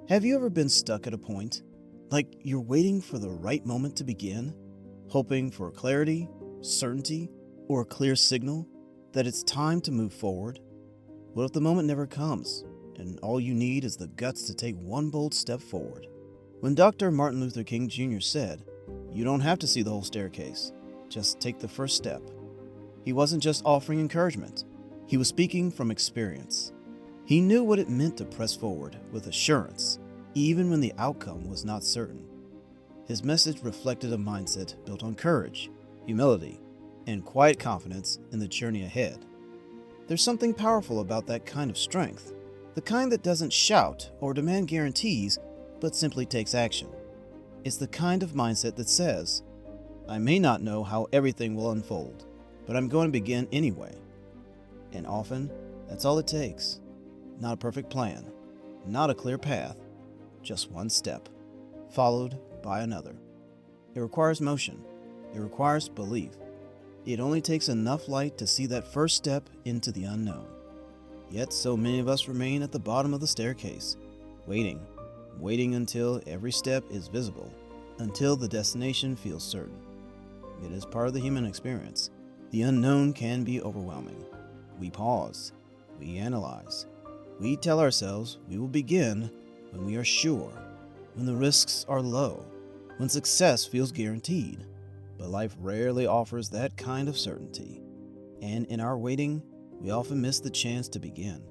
Have you ever been stuck at a point? Like you're waiting for the right moment to begin? Hoping for clarity, certainty, or a clear signal that it's time to move forward? What if the moment never comes, and all you need is the guts to take one bold step forward? When Dr. Martin Luther King Jr. said, "You don't have to see the whole staircase, just take the first step," he wasn't just offering encouragement, he was speaking from experience. He knew what it meant to press forward with assurance, even when the outcome was not certain. His message reflected a mindset built on courage, humility, and quiet confidence in the journey ahead. There's something powerful about that kind of strength, the kind that doesn't shout or demand guarantees, but simply takes action. It's the kind of mindset that says, "I may not know how everything will unfold, but I'm going to begin anyway." And often, that's all it takes. Not a perfect plan, not a clear path, just one step, followed by another. It requires motion. It requires belief. It only takes enough light to see that first step into the unknown. Yet so many of us remain at the bottom of the staircase, waiting until every step is visible, until the destination feels certain. It is part of the human experience. The unknown can be overwhelming. We pause. We analyze. We tell ourselves we will begin when we are sure, when the risks are low, when success feels guaranteed. But life rarely offers that kind of certainty. And in our waiting, we often miss the chance to begin.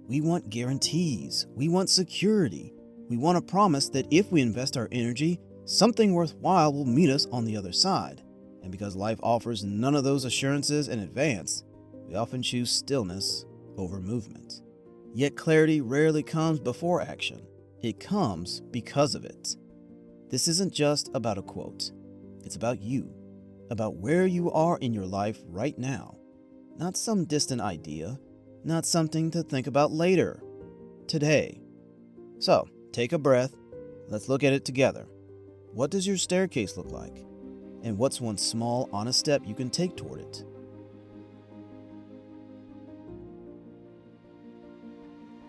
We want guarantees. We want security. We want a promise that if we invest our energy, something worthwhile will meet us on the other side. And because life offers none of those assurances in advance, we often choose stillness over movement. Yet clarity rarely comes before action. It comes because of it. This isn't just about a quote. It's about you, about where you are in your life right now. Not some distant idea, not something to think about later. Today. So, take a breath. Let's look at it together. What does your staircase look like? And what's one small, honest step you can take toward it?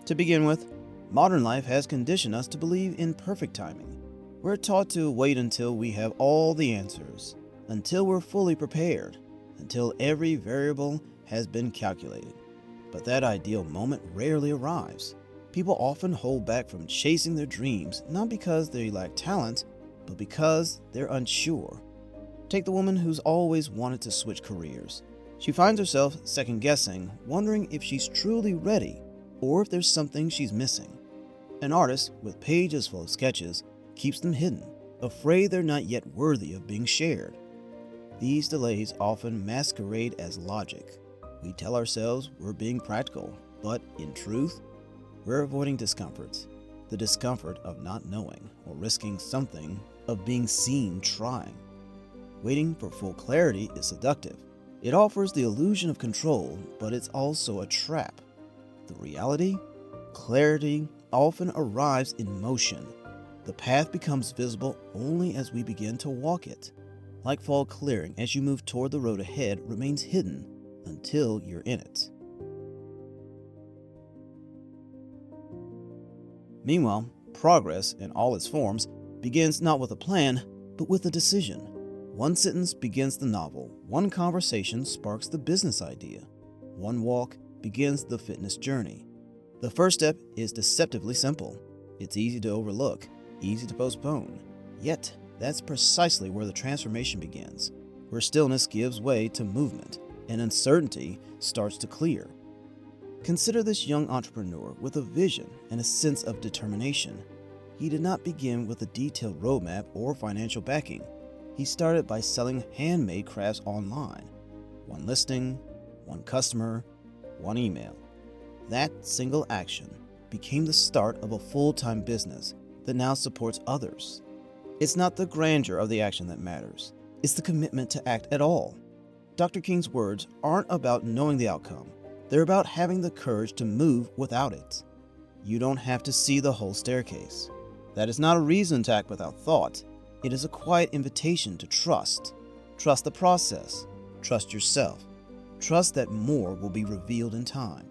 To begin with, modern life has conditioned us to believe in perfect timing. We're taught to wait until we have all the answers, until we're fully prepared, until every variable has been calculated. But that ideal moment rarely arrives. People often hold back from chasing their dreams, not because they lack talent, but because they're unsure. Take the woman who's always wanted to switch careers. She finds herself second-guessing, wondering if she's truly ready, or if there's something she's missing. An artist with pages full of sketches keeps them hidden, afraid they're not yet worthy of being shared. These delays often masquerade as logic. We tell ourselves we're being practical, but in truth, we're avoiding discomfort. The discomfort of not knowing or risking something, of being seen trying. Waiting for full clarity is seductive. It offers the illusion of control, but it's also a trap. The reality? Clarity often arrives in motion. The path becomes visible only as we begin to walk it. Like fall clearing, as you move toward the road ahead remains hidden until you're in it. Meanwhile, progress in all its forms begins not with a plan, but with a decision. One sentence begins the novel. One conversation sparks the business idea. One walk begins the fitness journey. The first step is deceptively simple. It's easy to overlook, easy to postpone. Yet, that's precisely where the transformation begins, where stillness gives way to movement and uncertainty starts to clear. Consider this young entrepreneur with a vision and a sense of determination. He did not begin with a detailed roadmap or financial backing. He started by selling handmade crafts online. One listing, one customer, one email. That single action became the start of a full-time business that now supports others. It's not the grandeur of the action that matters. It's the commitment to act at all. Dr. King's words aren't about knowing the outcome. They're about having the courage to move without it. You don't have to see the whole staircase. That is not a reason to act without thought. It is a quiet invitation to trust. Trust the process. Trust yourself. Trust that more will be revealed in time.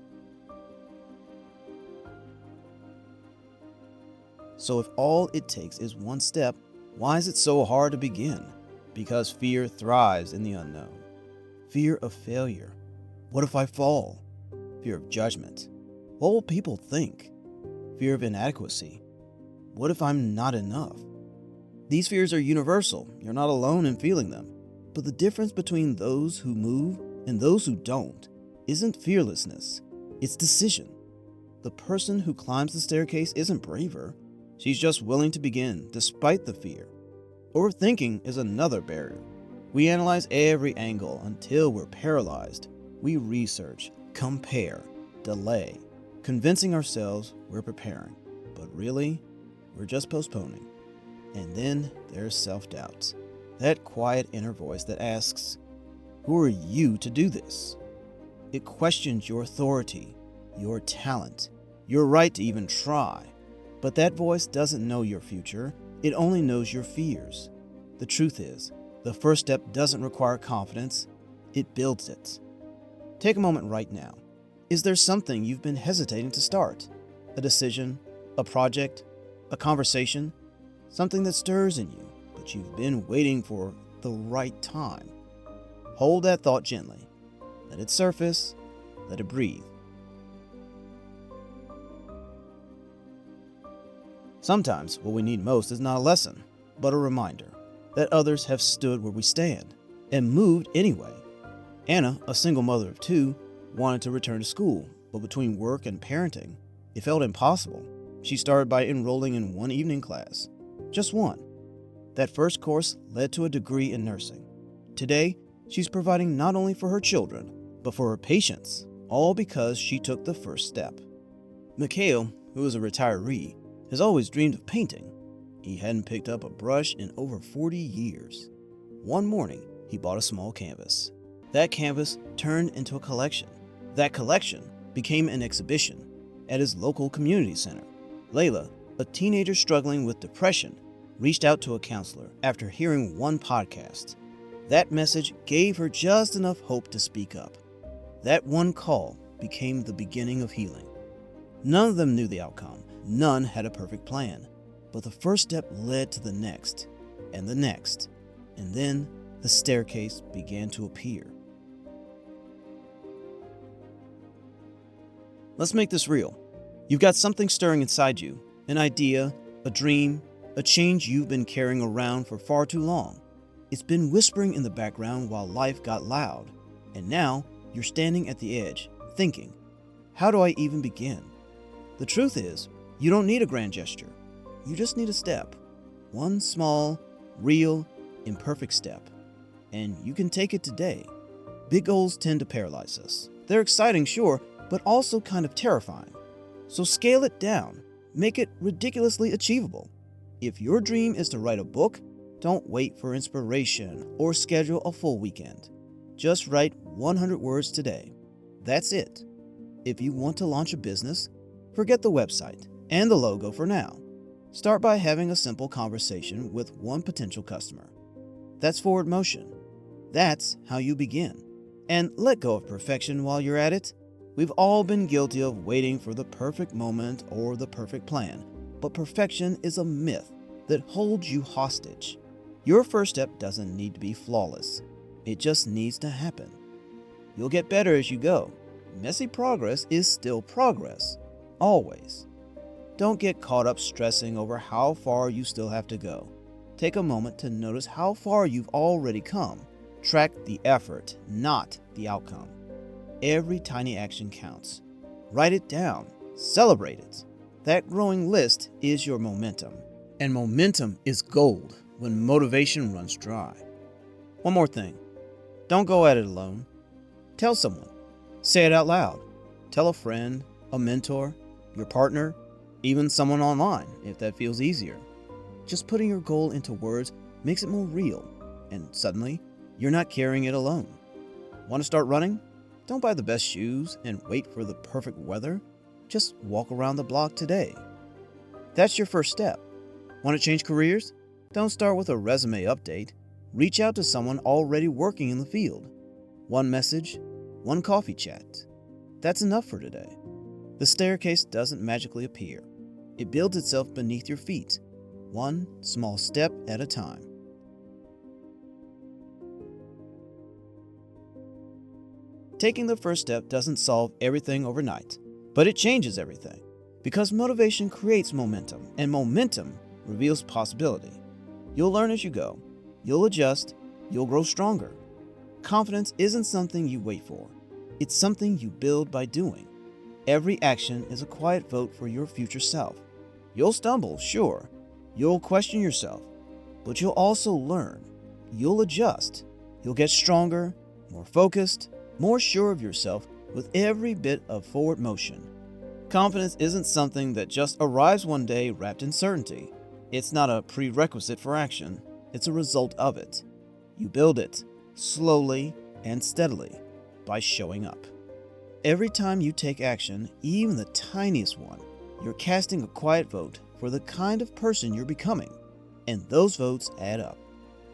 So if all it takes is one step, why is it so hard to begin? Because fear thrives in the unknown. Fear of failure. What if I fall? Fear of judgment. What will people think? Fear of inadequacy. What if I'm not enough? These fears are universal. You're not alone in feeling them. But the difference between those who move and those who don't isn't fearlessness, it's decision. The person who climbs the staircase isn't braver. She's just willing to begin despite the fear. Overthinking is another barrier. We analyze every angle until we're paralyzed. We research, compare, delay, convincing ourselves we're preparing. But really, we're just postponing. And then there's self-doubt. That quiet inner voice that asks, who are you to do this? It questions your authority, your talent, your right to even try. But that voice doesn't know your future. It only knows your fears. The truth is, the first step doesn't require confidence. It builds it. Take a moment right now. Is there something you've been hesitating to start? A decision, a project, a conversation, something that stirs in you, but you've been waiting for the right time. Hold that thought gently. Let it surface. Let it breathe. Sometimes what we need most is not a lesson, but a reminder that others have stood where we stand and moved anyway. Anna, a single mother of two, wanted to return to school, but between work and parenting, it felt impossible. She started by enrolling in one evening class, just one. That first course led to a degree in nursing. Today, she's providing not only for her children, but for her patients, all because she took the first step. Mikhail, who is a retiree, has always dreamed of painting. He hadn't picked up a brush in over 40 years. One morning, he bought a small canvas. That canvas turned into a collection. That collection became an exhibition at his local community center. Layla, a teenager struggling with depression, reached out to a counselor after hearing one podcast. That message gave her just enough hope to speak up. That one call became the beginning of healing. None of them knew the outcome. None had a perfect plan. But the first step led to the next, and then the staircase began to appear. Let's make this real. You've got something stirring inside you, an idea, a dream, a change you've been carrying around for far too long. It's been whispering in the background while life got loud, and now you're standing at the edge, thinking, how do I even begin? The truth is, you don't need a grand gesture. You just need a step. One small, real, imperfect step. And you can take it today. Big goals tend to paralyze us. They're exciting, sure, but also kind of terrifying. So scale it down. Make it ridiculously achievable. If your dream is to write a book, don't wait for inspiration or schedule a full weekend. Just write 100 words today. That's it. If you want to launch a business, forget the website and the logo for now. Start by having a simple conversation with one potential customer. That's forward motion. That's how you begin. And let go of perfection while you're at it. We've all been guilty of waiting for the perfect moment or the perfect plan, but perfection is a myth that holds you hostage. Your first step doesn't need to be flawless. It just needs to happen. You'll get better as you go. Messy progress is still progress. Always. Don't get caught up stressing over how far you still have to go. Take a moment to notice how far you've already come. Track the effort, not the outcome. Every tiny action counts. Write it down. Celebrate it. That growing list is your momentum. And momentum is gold when motivation runs dry. One more thing. Don't go at it alone. Tell someone. Say it out loud. Tell a friend, a mentor, your partner, even someone online if that feels easier. Just putting your goal into words makes it more real, and suddenly, you're not carrying it alone. Want to start running? Don't buy the best shoes and wait for the perfect weather. Just walk around the block today. That's your first step. Want to change careers? Don't start with a resume update. Reach out to someone already working in the field. One message, one coffee chat. That's enough for today. The staircase doesn't magically appear. It builds itself beneath your feet, one small step at a time. Taking the first step doesn't solve everything overnight, but it changes everything. Because motivation creates momentum, and momentum reveals possibility. You'll learn as you go. You'll adjust. You'll grow stronger. Confidence isn't something you wait for. It's something you build by doing. Every action is a quiet vote for your future self. You'll stumble, sure. You'll question yourself, but you'll also learn. You'll adjust. You'll get stronger, more focused, more sure of yourself with every bit of forward motion. Confidence isn't something that just arrives one day wrapped in certainty. It's not a prerequisite for action. It's a result of it. You build it slowly and steadily by showing up. Every time you take action, even the tiniest one, you're casting a quiet vote for the kind of person you're becoming, and those votes add up.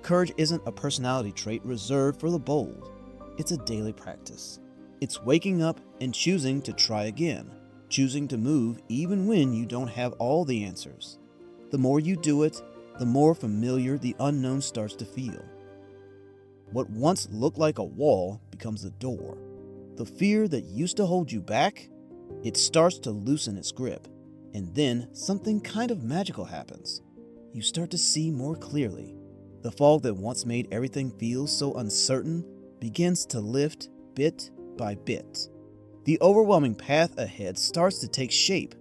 Courage isn't a personality trait reserved for the bold. It's a daily practice. It's waking up and choosing to try again, choosing to move even when you don't have all the answers. The more you do it, the more familiar the unknown starts to feel. What once looked like a wall becomes a door. The fear that used to hold you back, it starts to loosen its grip, and then something kind of magical happens. You start to see more clearly. The fog that once made everything feel so uncertain begins to lift bit by bit. The overwhelming path ahead starts to take shape.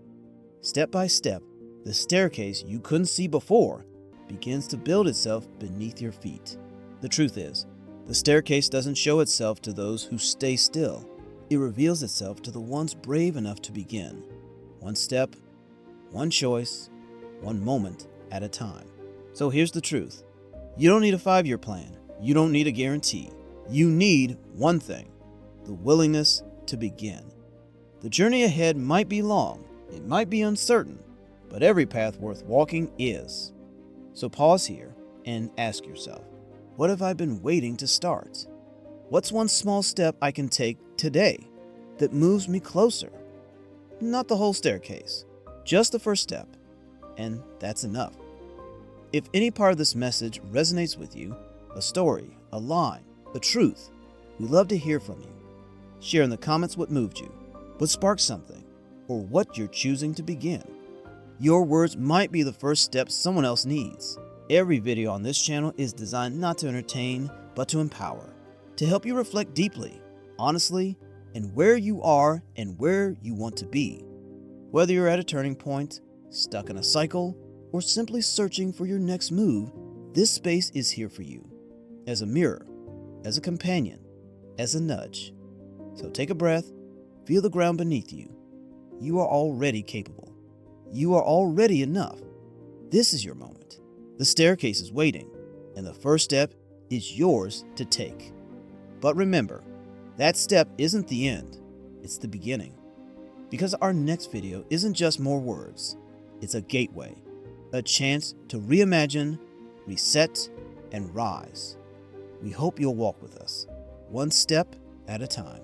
Step by step, the staircase you couldn't see before begins to build itself beneath your feet. The truth is, the staircase doesn't show itself to those who stay still. It reveals itself to the ones brave enough to begin. One step, one choice, one moment at a time. So here's the truth. You don't need a 5-year plan. You don't need a guarantee. You need one thing: the willingness to begin. The journey ahead might be long, it might be uncertain, but every path worth walking is. So pause here and ask yourself, what have I been waiting to start? What's one small step I can take today that moves me closer? Not the whole staircase, just the first step, and that's enough. If any part of this message resonates with you, a story, a line, a truth, we'd love to hear from you. Share in the comments what moved you, what sparked something, or what you're choosing to begin. Your words might be the first step someone else needs. Every video on this channel is designed not to entertain, but to empower, to help you reflect deeply, honestly, and where you are and where you want to be. Whether you're at a turning point, stuck in a cycle, or simply searching for your next move, this space is here for you, as a mirror, as a companion, as a nudge. So take a breath, feel the ground beneath you. You are already capable. You are already enough. This is your moment. The staircase is waiting, and the first step is yours to take. But remember, that step isn't the end, it's the beginning. Because our next video isn't just more words, it's a gateway, a chance to reimagine, reset, and rise. We hope you'll walk with us, one step at a time.